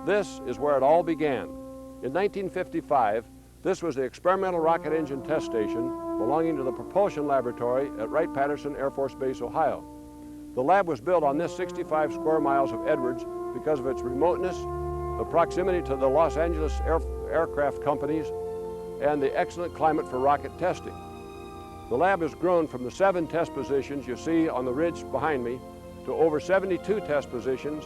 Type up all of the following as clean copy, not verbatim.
This is where it all began. In 1955, this was the experimental rocket engine test station belonging to the propulsion laboratory at Wright-Patterson Air Force Base, Ohio. The lab was built on this 65 square miles of Edwards because of its remoteness, the proximity to the Los Angeles aircraft companies, and the excellent climate for rocket testing. The lab has grown from the 7 test positions you see on the ridge behind me to over 72 test positions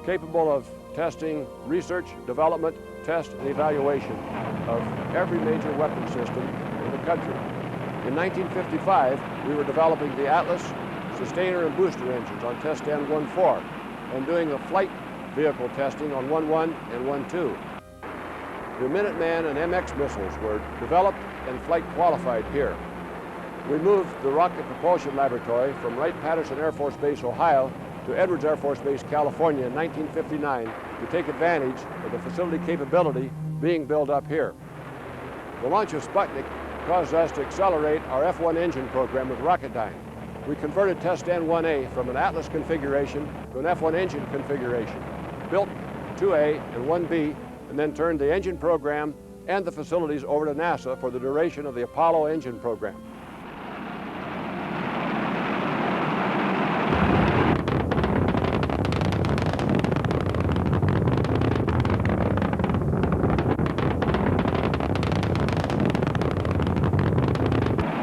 capable of testing research, development, test, and evaluation of every major weapon system in the country. In 1955, we were developing the Atlas sustainer and booster engines on test stand 1-4 and doing the flight vehicle testing on 1-1 and 1-2. The Minuteman and MX missiles were developed and flight qualified here. We moved the Rocket Propulsion Laboratory from Wright-Patterson Air Force Base, Ohio to Edwards Air Force Base, California in 1959 to take advantage of the facility capability being built up here. The launch of Sputnik caused us to accelerate our F-1 engine program with Rocketdyne. We converted test stand 1A from an Atlas configuration to an F-1 engine configuration, built 2A and 1B, and then turned the engine program and the facilities over to NASA for the duration of the Apollo engine program.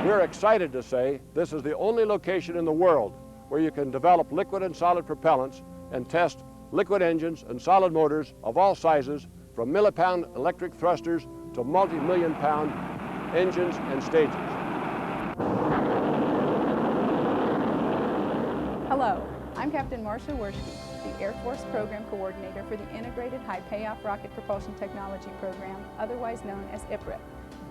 We're excited to say this is the only location in the world where you can develop liquid and solid propellants and test liquid engines and solid motors of all sizes, from millipound electric thrusters to multi-million pound engines and stages. Hello, I'm Captain Marcia Worschke, the Air Force Program Coordinator for the Integrated High Payoff Rocket Propulsion Technology Program, otherwise known as IPRIP.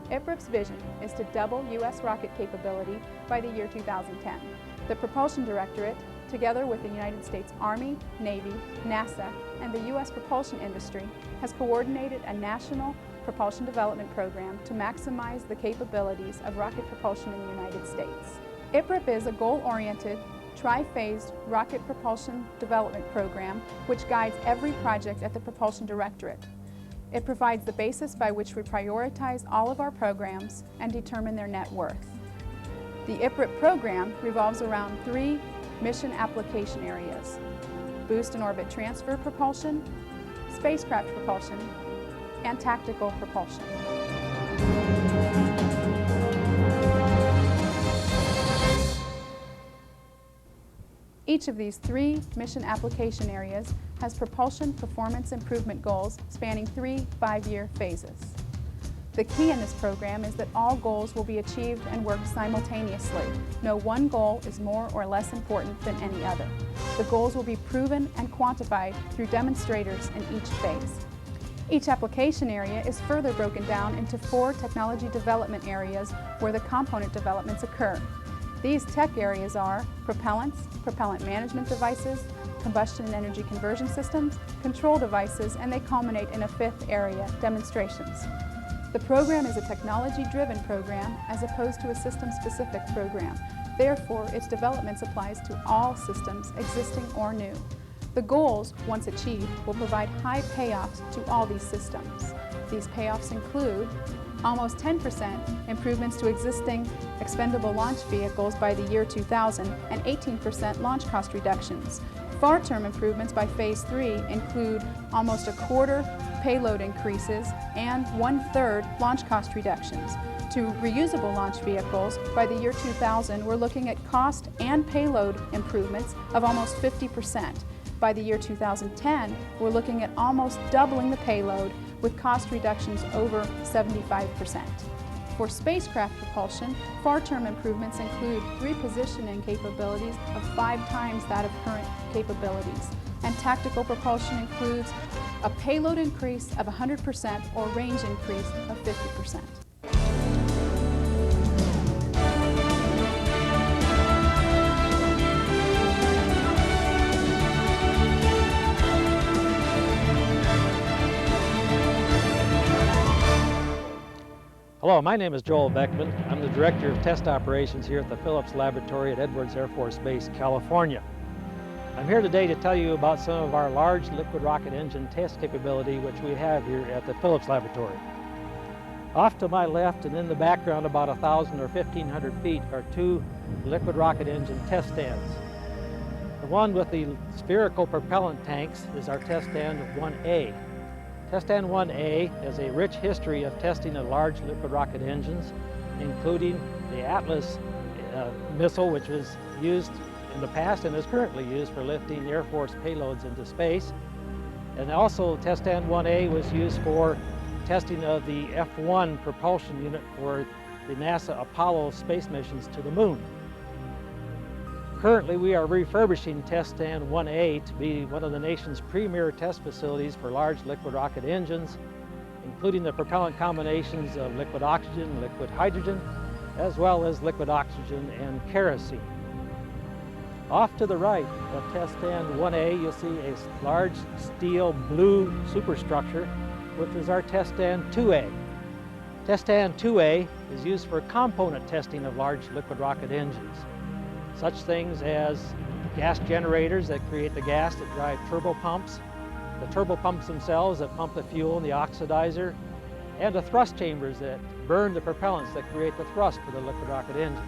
IPRIP's vision is to double U.S. rocket capability by the year 2010. The Propulsion Directorate, together with the United States Army, Navy, NASA, and the U.S. propulsion industry, has coordinated a national propulsion development program to maximize the capabilities of rocket propulsion in the United States. IPRIP is a goal-oriented, tri-phased rocket propulsion development program which guides every project at the Propulsion Directorate. It provides the basis by which we prioritize all of our programs and determine their net worth. The IPRIP program revolves around 3 mission application areas: boost and orbit transfer propulsion, spacecraft propulsion, and tactical propulsion. Each of these 3 mission application areas has propulsion performance improvement goals spanning 3 5-year phases. The key in this program is that all goals will be achieved and worked simultaneously. No one goal is more or less important than any other. The goals will be proven and quantified through demonstrators in each phase. Each application area is further broken down into 4 technology development areas where the component developments occur. These tech areas are propellants, propellant management devices, combustion and energy conversion systems, control devices, and they culminate in a 5th area, demonstrations. The program is a technology-driven program as opposed to a system-specific program. Therefore, its development applies to all systems, existing or new. The goals, once achieved, will provide high payoffs to all these systems. These payoffs include almost 10% improvements to existing expendable launch vehicles by the year 2000 and 18% launch cost reductions. Far-term improvements by Phase 3 include almost 1/4 payload increases and 1/3 launch cost reductions. To reusable launch vehicles, by the year 2000, we're looking at cost and payload improvements of almost 50%. By the year 2010, we're looking at almost doubling the payload with cost reductions over 75%. For spacecraft propulsion, far-term improvements include repositioning capabilities of 5 times that of current capabilities. And tactical propulsion includes a payload increase of 100% or range increase of 50%. Hello, my name is Joel Beckman. I'm the Director of Test Operations here at the Phillips Laboratory at Edwards Air Force Base, California. I'm here today to tell you about some of our large liquid rocket engine test capability which we have here at the Phillips Laboratory. Off to my left and in the background about 1,000 or 1,500 feet are two liquid rocket engine test stands. The one with the spherical propellant tanks is our test stand 1A. Test stand 1A has a rich history of testing of large liquid rocket engines, including the Atlas missile, which was used in the past and is currently used for lifting Air Force payloads into space. And also test stand 1A was used for testing of the F1 propulsion unit for the NASA Apollo space missions to the moon. Currently, we are refurbishing test stand 1A to be one of the nation's premier test facilities for large liquid rocket engines, including the propellant combinations of liquid oxygen, liquid hydrogen, as well as liquid oxygen and kerosene. Off to the right of test stand 1A, you'll see a large steel blue superstructure, which is our test stand 2A. Test stand 2A is used for component testing of large liquid rocket engines. Such things as gas generators that create the gas that drive turbopumps, the turbopumps themselves that pump the fuel in the oxidizer, and the thrust chambers that burn the propellants that create the thrust for the liquid rocket engine.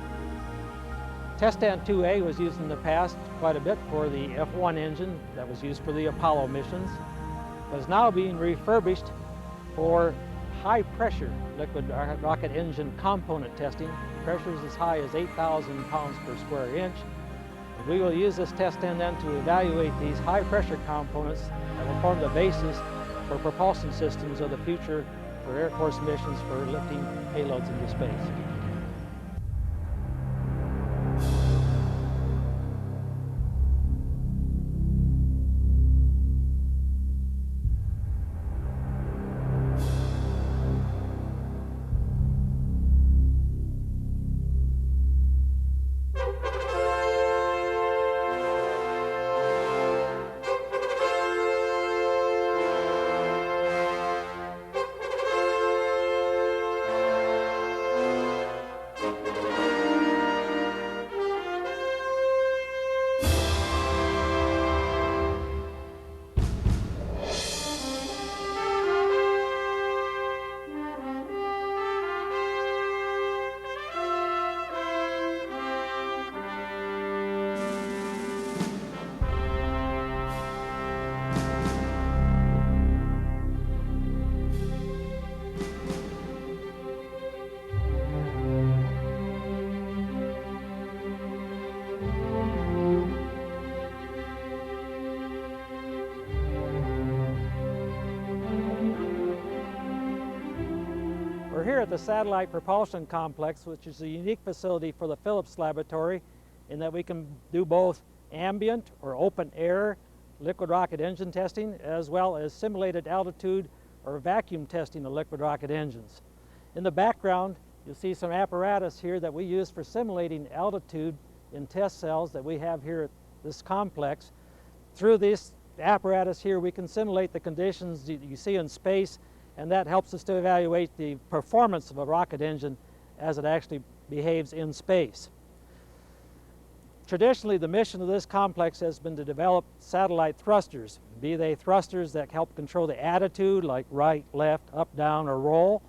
Test stand 2A was used in the past quite a bit for the F1 engine that was used for the Apollo missions, but is now being refurbished for high pressure liquid rocket engine component testing, pressures as high as 8,000 pounds per square inch. And we will use this test stand then to evaluate these high pressure components that will form the basis for propulsion systems of the future for Air Force missions for lifting payloads into space. We're here at the Satellite Propulsion Complex, which is a unique facility for the Phillips Laboratory in that we can do both ambient or open air liquid rocket engine testing, as well as simulated altitude or vacuum testing of liquid rocket engines. In the background, you'll see some apparatus here that we use for simulating altitude in test cells that we have here at this complex. Through this apparatus here, we can simulate the conditions that you see in space, and that helps us to evaluate the performance of a rocket engine as it actually behaves in space. Traditionally, the mission of this complex has been to develop satellite thrusters, be they thrusters that help control the attitude, like right, left, up, down, or roll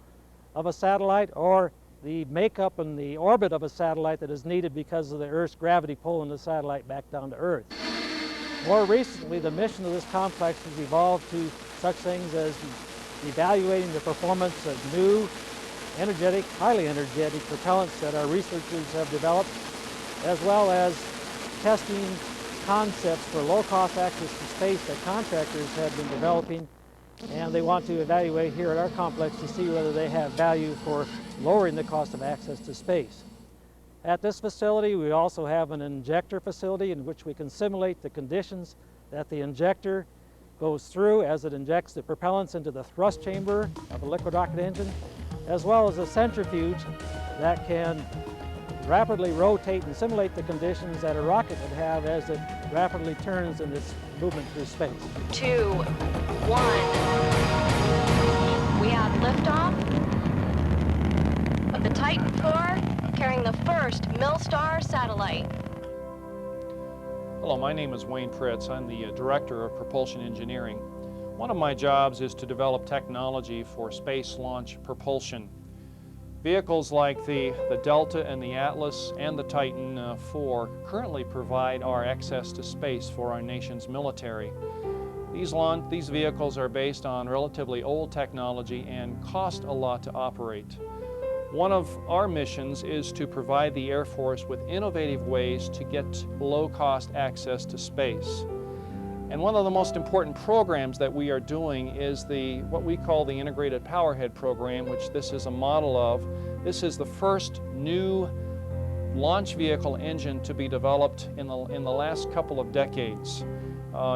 of a satellite, or the makeup and the orbit of a satellite that is needed because of the Earth's gravity pulling the satellite back down to Earth. More recently, the mission of this complex has evolved to such things as evaluating the performance of new, energetic, highly energetic propellants that our researchers have developed, as well as testing concepts for low-cost access to space that contractors have been developing, and they want to evaluate here at our complex to see whether they have value for lowering the cost of access to space. At this facility, we also have an injector facility in which we can simulate the conditions that the injector goes through as it injects the propellants into the thrust chamber of a liquid rocket engine, as well as a centrifuge that can rapidly rotate and simulate the conditions that a rocket would have as it rapidly turns in its movement through space. 2, 1. We have liftoff of the Titan IV carrying the first Milstar satellite. Hello, my name is Wayne Pritz. I'm the Director of Propulsion Engineering. One of my jobs is to develop technology for space launch propulsion. Vehicles like the Delta and the Atlas and the Titan IV currently provide our access to space for our nation's military. These vehicles are based on relatively old technology and cost a lot to operate. One of our missions is to provide the Air Force with innovative ways to get low-cost access to space. And one of the most important programs that we are doing is what we call the Integrated Powerhead program, which this is a model of. This is the first new launch vehicle engine to be developed in the last couple of decades.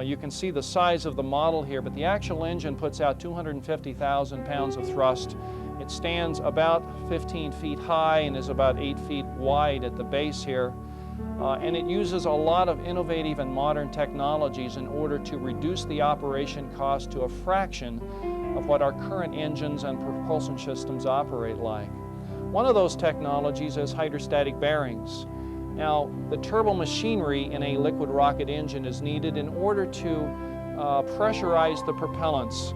You can see the size of the model here, but the actual engine puts out 250,000 pounds of thrust. It stands about 15 feet high and is about 8 feet wide at the base here. And it uses a lot of innovative and modern technologies in order to reduce the operation cost to a fraction of what our current engines and propulsion systems operate like. One of those technologies is hydrostatic bearings. Now, the turbo machinery in a liquid rocket engine is needed in order to pressurize the propellants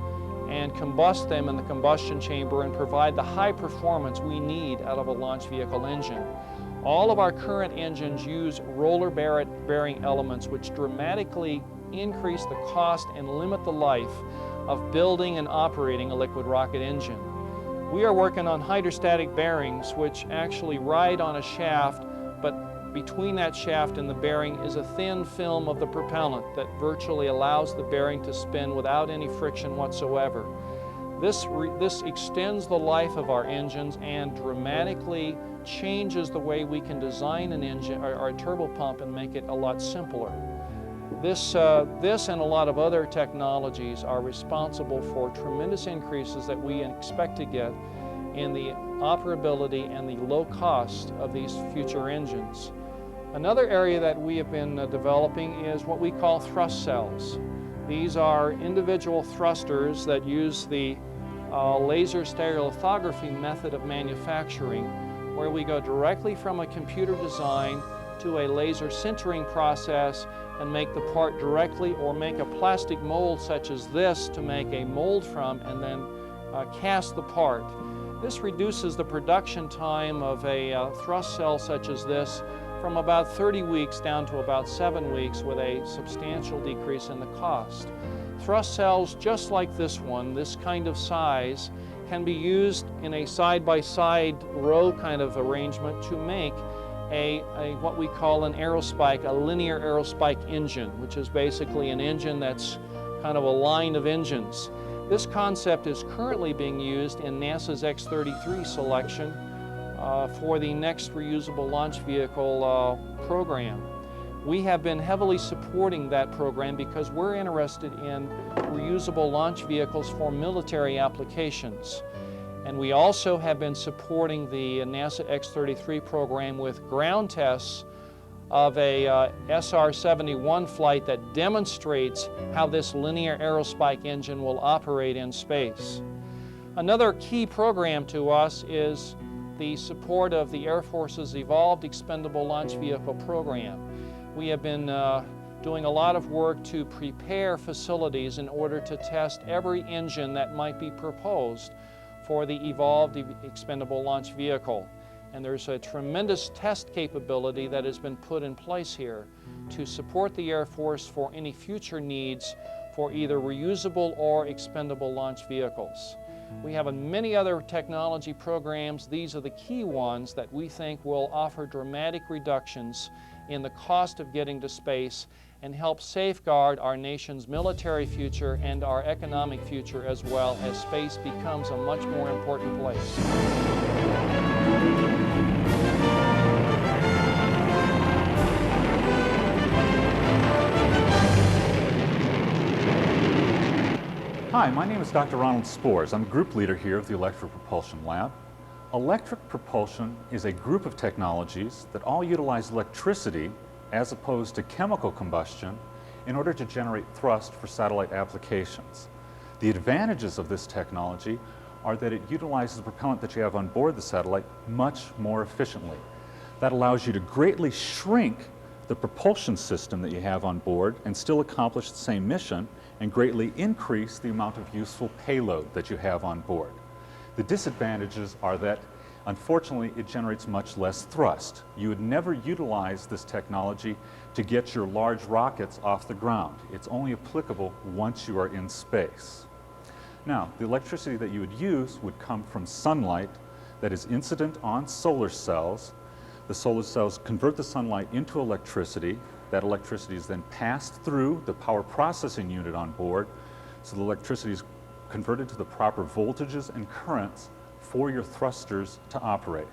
and combust them in the combustion chamber and provide the high performance we need out of a launch vehicle engine. All of our current engines use roller bearing elements which dramatically increase the cost and limit the life of building and operating a liquid rocket engine. We are working on hydrostatic bearings which actually ride on a shaft, but between that shaft and the bearing is a thin film of the propellant that virtually allows the bearing to spin without any friction whatsoever. This extends the life of our engines and dramatically changes the way we can design an engine or a turbo pump and make it a lot simpler. This and a lot of other technologies are responsible for tremendous increases that we expect to get in the operability and the low cost of these future engines. Another area that we have been developing is what we call thrust cells. These are individual thrusters that use the laser stereolithography method of manufacturing, where we go directly from a computer design to a laser sintering process and make the part directly, or make a plastic mold such as this to make a mold from, and then cast the part. This reduces the production time of a thrust cell such as this from about 30 weeks down to about 7 weeks, with a substantial decrease in the cost. Thrust cells just like this one, this kind of size, can be used in a side-by-side row kind of arrangement to make what we call an aerospike, a linear aerospike engine, which is basically an engine that's kind of a line of engines. This concept is currently being used in NASA's X-33 selection for the next reusable launch vehicle program. We have been heavily supporting that program because we're interested in reusable launch vehicles for military applications. And we also have been supporting the NASA X-33 program with ground tests of a SR-71 flight that demonstrates how this linear aerospike engine will operate in space. Another key program to us is the support of the Air Force's Evolved Expendable Launch Vehicle program. We have been doing a lot of work to prepare facilities in order to test every engine that might be proposed for the Evolved Expendable Launch Vehicle. And there's a tremendous test capability that has been put in place here to support the Air Force for any future needs for either reusable or expendable launch vehicles. We have many other technology programs. These are the key ones that we think will offer dramatic reductions in the cost of getting to space and help safeguard our nation's military future and our economic future as well, as space becomes a much more important place. Hi, my name is Dr. Ronald Spores. I'm group leader here of the Electric Propulsion Lab. Electric propulsion is a group of technologies that all utilize electricity as opposed to chemical combustion in order to generate thrust for satellite applications. The advantages of this technology are that it utilizes the propellant that you have on board the satellite much more efficiently. That allows you to greatly shrink the propulsion system that you have on board and still accomplish the same mission and greatly increase the amount of useful payload that you have on board. The disadvantages are that, unfortunately, it generates much less thrust. You would never utilize this technology to get your large rockets off the ground. It's only applicable once you are in space. Now, the electricity that you would use would come from sunlight that is incident on solar cells. The solar cells convert the sunlight into electricity. That electricity is then passed through the power processing unit on board, so the electricity is converted to the proper voltages and currents for your thrusters to operate.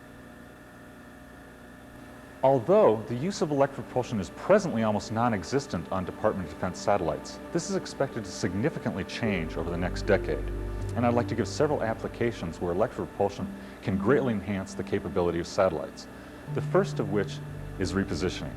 Although the use of electric propulsion is presently almost non-existent on Department of Defense satellites, this is expected to significantly change over the next decade. And I'd like to give several applications where electric propulsion can greatly enhance the capability of satellites. The first of which is repositioning.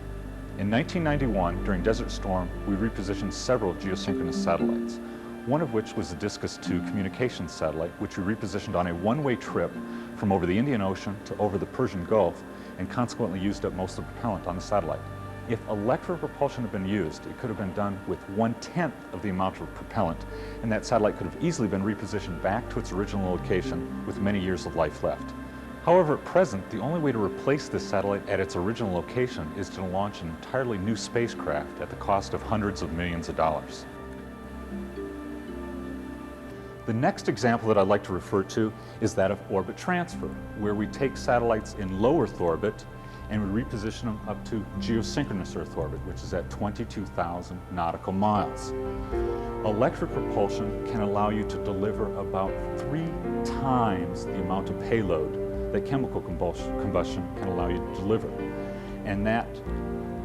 In 1991, during Desert Storm, we repositioned several geosynchronous satellites, one of which was the Discus II communications satellite, which we repositioned on a one-way trip from over the Indian Ocean to over the Persian Gulf, and consequently used up most of the propellant on the satellite. If electric propulsion had been used, it could have been done with 1/10 of the amount of propellant, and that satellite could have easily been repositioned back to its original location with many years of life left. However, at present, the only way to replace this satellite at its original location is to launch an entirely new spacecraft at the cost of hundreds of millions of dollars. The next example that I'd like to refer to is that of orbit transfer, where we take satellites in low Earth orbit and we reposition them up to geosynchronous Earth orbit, which is at 22,000 nautical miles. Electric propulsion can allow you to deliver about 3 times the amount of payload that chemical combustion can allow you to deliver. And that,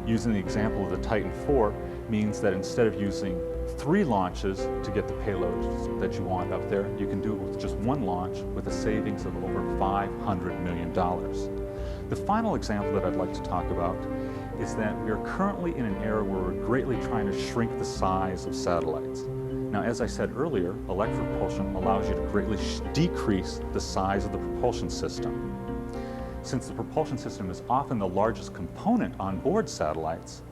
using the example of the Titan IV, means that instead of using 3 launches to get the payloads that you want up there, you can do it with just 1 launch with a savings of over $500 million. The final example that I'd like to talk about is that we are currently in an era where we're greatly trying to shrink the size of satellites. Now, as I said earlier, electric propulsion allows you to greatly decrease the size of the propulsion system. Since the propulsion system is often the largest component on board satellites,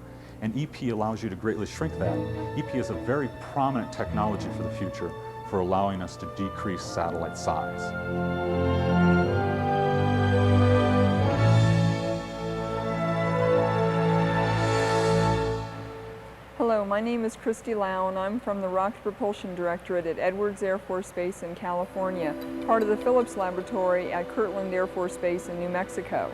and EP allows you to greatly shrink that, EP is a very prominent technology for the future for allowing us to decrease satellite size. Hello, my name is Christy Lau, and I'm from the Rocket Propulsion Directorate at Edwards Air Force Base in California, part of the Phillips Laboratory at Kirtland Air Force Base in New Mexico.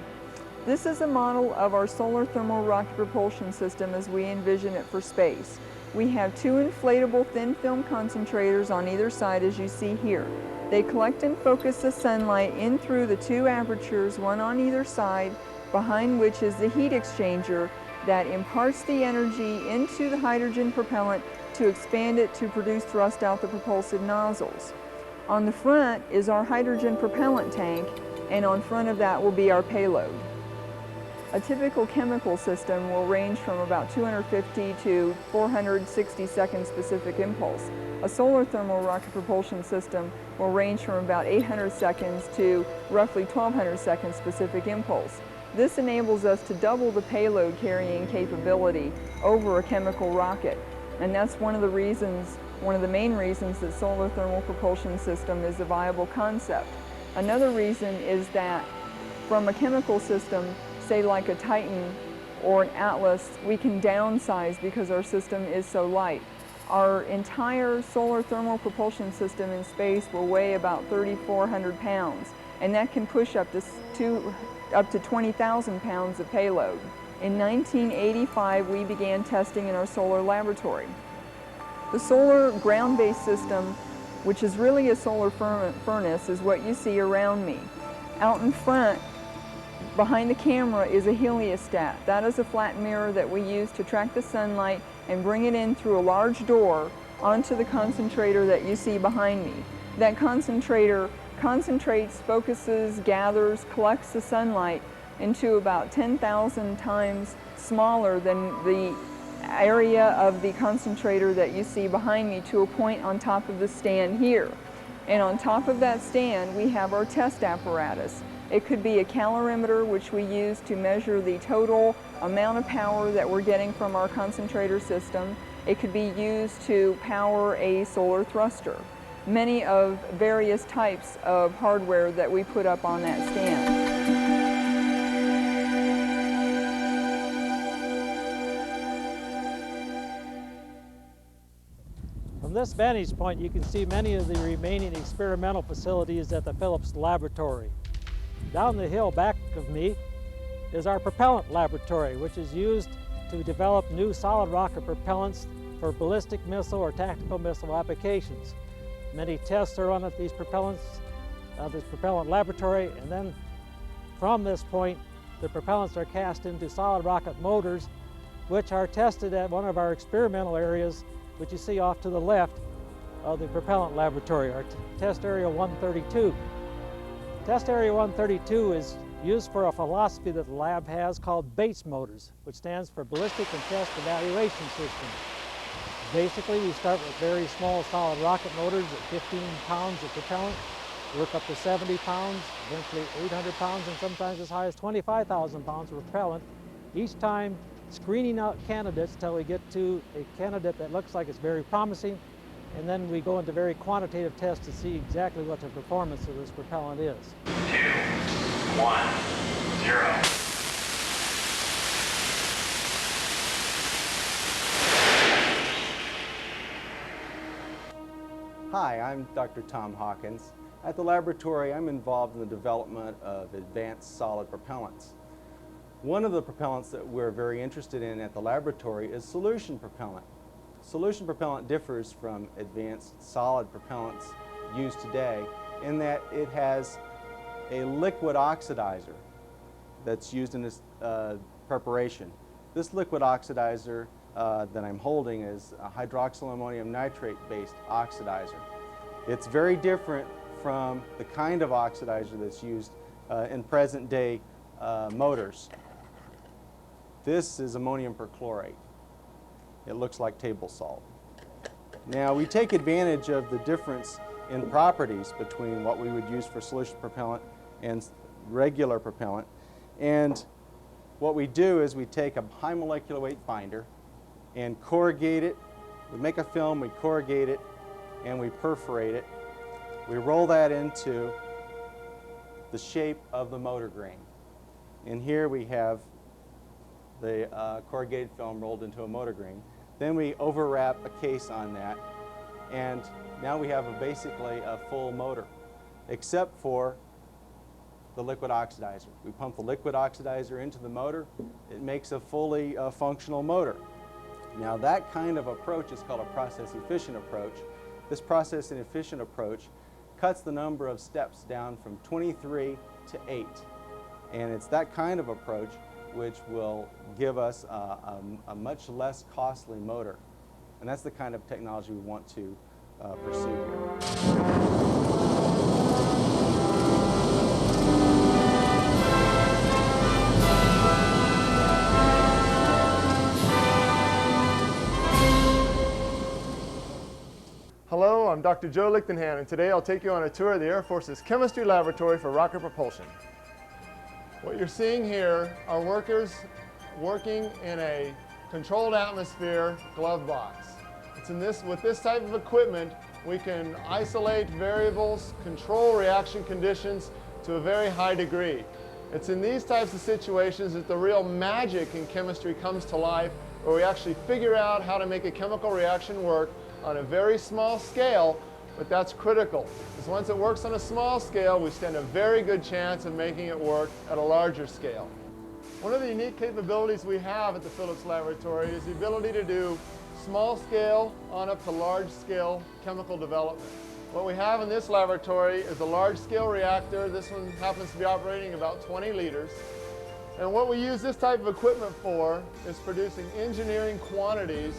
This is a model of our solar thermal rocket propulsion system as we envision it for space. We have 2 inflatable thin film concentrators on either side, as you see here. They collect and focus the sunlight in through the 2 apertures, one on either side, behind which is the heat exchanger that imparts the energy into the hydrogen propellant to expand it to produce thrust out the propulsive nozzles. On the front is our hydrogen propellant tank, and on front of that will be our payload. A typical chemical system will range from about 250 to 460 second specific impulse. A solar thermal rocket propulsion system will range from about 800 seconds to roughly 1200 second specific impulse. This enables us to double the payload carrying capability over a chemical rocket. And that's one of the main reasons that solar thermal propulsion system is a viable concept. Another reason is that from a chemical system, say like a Titan or an Atlas, we can downsize because our system is so light. Our entire solar thermal propulsion system in space will weigh about 3,400 pounds, and that can push up to 20,000 pounds of payload. In 1985, we began testing in our solar laboratory. The solar ground-based system, which is really a solar furnace, is what you see around me. Out in front, behind the camera, is a heliostat. That is a flat mirror that we use to track the sunlight and bring it in through a large door onto the concentrator that you see behind me. That concentrator concentrates, focuses, gathers, collects the sunlight into about 10,000 times smaller than the area of the concentrator that you see behind me to a point on top of the stand here. And on top of that stand, we have our test apparatus. It could be a calorimeter, which we use to measure the total amount of power that we're getting from our concentrator system. It could be used to power a solar thruster. Many of various types of hardware that we put up on that stand. From this vantage point, you can see many of the remaining experimental facilities at the Phillips Laboratory. Down the hill back of me is our propellant laboratory, which is used to develop new solid rocket propellants for ballistic missile or tactical missile applications. Many tests are run at these propellants, this propellant laboratory, and then from this point, the propellants are cast into solid rocket motors, which are tested at one of our experimental areas, which you see off to the left of the propellant laboratory, our test area 132. Test area 132 is used for a philosophy that the lab has called BATES motors, which stands for Ballistic and Test Evaluation System. Basically, we start with very small solid rocket motors at 15 pounds of propellant, work up to 70 pounds, eventually 800 pounds, and sometimes as high as 25,000 pounds of propellant, each time screening out candidates till we get to a candidate that looks like it's very promising, and then we go into very quantitative tests to see exactly what the performance of this propellant is. 2, 1, 0. Hi, I'm Dr. Tom Hawkins. At the laboratory, I'm involved in the development of advanced solid propellants. One of the propellants that we're very interested in at the laboratory is solution propellant. Solution propellant differs from advanced solid propellants used today in that it has a liquid oxidizer that's used in this preparation. This liquid oxidizer that I'm holding is a hydroxyl ammonium nitrate based oxidizer. It's very different from the kind of oxidizer that's used in present day motors. This is ammonium perchlorate. It looks like table salt. Now we take advantage of the difference in properties between what we would use for solution propellant and regular propellant. And what we do is we take a high molecular weight binder and corrugate it. We make a film, we corrugate it, and we perforate it. We roll that into the shape of the motor grain. And here we have the corrugated film rolled into a motor grain. Then we overwrap a case on that, and now we have basically a full motor, except for the liquid oxidizer. We pump the liquid oxidizer into the motor. It makes a fully functional motor. Now that kind of approach is called a process efficient approach. This process efficient approach cuts the number of steps down from 23 to 8. And it's that kind of approach which will give us a much less costly motor. And that's the kind of technology we want to pursue here. Hello, I'm Dr. Joe Lichtenhan, and today I'll take you on a tour of the Air Force's Chemistry Laboratory for Rocket Propulsion. What you're seeing here are workers working in a controlled atmosphere glove box. With this type of equipment, we can isolate variables, control reaction conditions to a very high degree. It's in these types of situations that the real magic in chemistry comes to life, where we actually figure out how to make a chemical reaction work on a very small scale, but that's critical, because once it works on a small scale, we stand a very good chance of making it work at a larger scale. One of the unique capabilities we have at the Phillips Laboratory is the ability to do small scale on up to large scale chemical development. What we have in this laboratory is a large scale reactor. This one happens to be operating about 20 liters. And what we use this type of equipment for is producing engineering quantities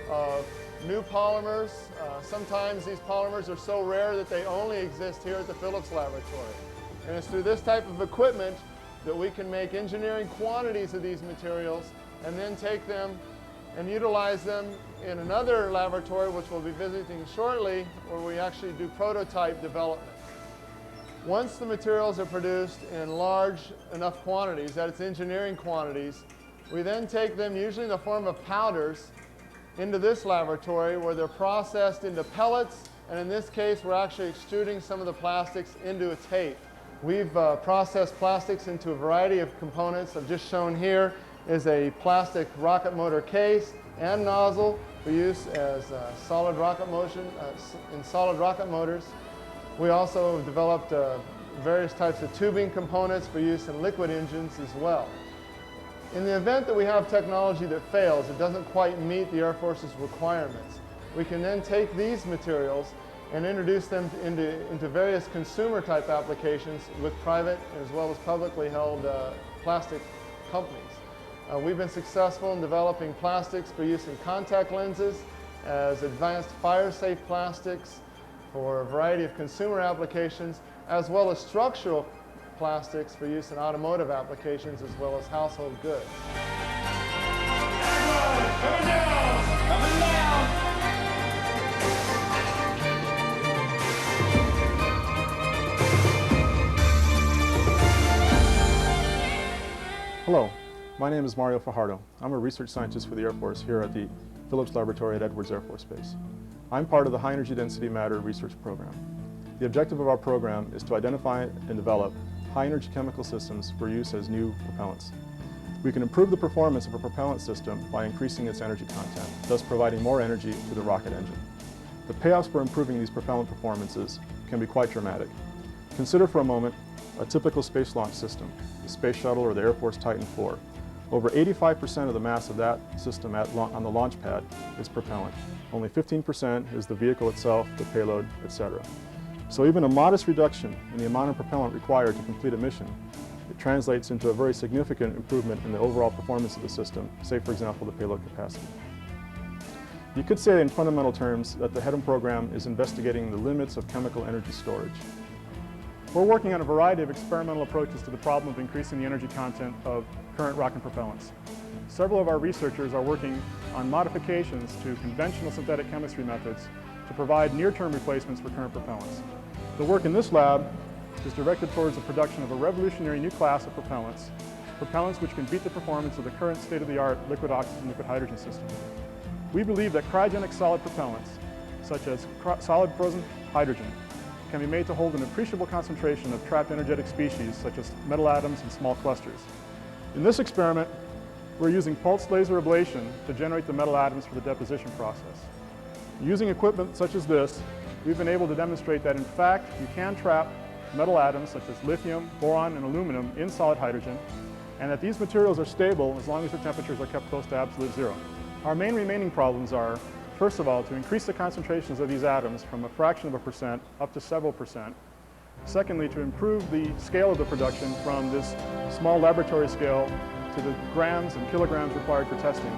of new polymers. Sometimes these polymers are so rare that they only exist here at the Phillips Laboratory. And it's through this type of equipment that we can make engineering quantities of these materials and then take them and utilize them in another laboratory, which we'll be visiting shortly, where we actually do prototype development. Once the materials are produced in large enough quantities, that it's engineering quantities, We then take them, usually in the form of powders, into this laboratory where they're processed into pellets, and in this case we're actually extruding some of the plastics into a tape. We've processed plastics into a variety of components. I've just shown here is a plastic rocket motor case and nozzle for use as solid rocket motion in solid rocket motors. We also have developed various types of tubing components for use in liquid engines as well. In the event that we have technology that fails, it doesn't quite meet the Air Force's requirements, we can then take these materials and introduce them into various consumer type applications with private as well as publicly held plastic companies. We've been successful in developing plastics for use in contact lenses, as advanced fire-safe plastics for a variety of consumer applications, as well as structural plastics for use in automotive applications as well as household goods. Hello, my name is Mario Fajardo. I'm a research scientist for the Air Force here at the Phillips Laboratory at Edwards Air Force Base. I'm part of the High Energy Density Matter Research Program. The objective of our program is to identify and develop high-energy chemical systems for use as new propellants. We can improve the performance of a propellant system by increasing its energy content, thus providing more energy to the rocket engine. The payoffs for improving these propellant performances can be quite dramatic. Consider for a moment a typical space launch system, the Space Shuttle or the Air Force Titan IV. Over 85% of the mass of that system on the launch pad is propellant. Only 15% is the vehicle itself, the payload, etc. So even a modest reduction in the amount of propellant required to complete a mission, it translates into a very significant improvement in the overall performance of the system, say for example the payload capacity. You could say in fundamental terms that the HEDM program is investigating the limits of chemical energy storage. We're working on a variety of experimental approaches to the problem of increasing the energy content of current rocket propellants. Several of our researchers are working on modifications to conventional synthetic chemistry methods to provide near-term replacements for current propellants. The work in this lab is directed towards the production of a revolutionary new class of propellants which can beat the performance of the current state-of-the-art liquid oxygen, liquid hydrogen system. We believe that cryogenic solid propellants, such as solid frozen hydrogen, can be made to hold an appreciable concentration of trapped energetic species, such as metal atoms and small clusters. In this experiment, we're using pulsed laser ablation to generate the metal atoms for the deposition process. Using equipment such as this, we've been able to demonstrate that in fact you can trap metal atoms such as lithium, boron, and aluminum in solid hydrogen, and that these materials are stable as long as their temperatures are kept close to absolute zero. Our main remaining problems are, first of all, to increase the concentrations of these atoms from a fraction of a percent up to several percent. Secondly, to improve the scale of the production from this small laboratory scale to the grams and kilograms required for testing.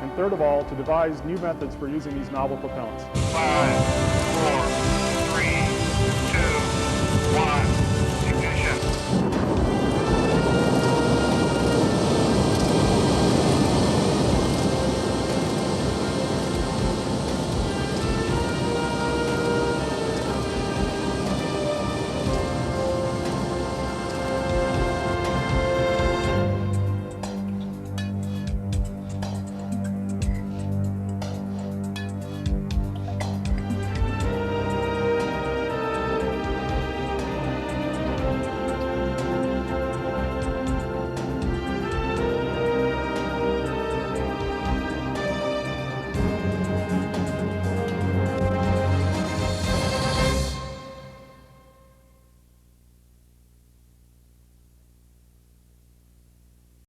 And third of all, to devise new methods for using these novel propellants. 5, 4, 3, 2, 1.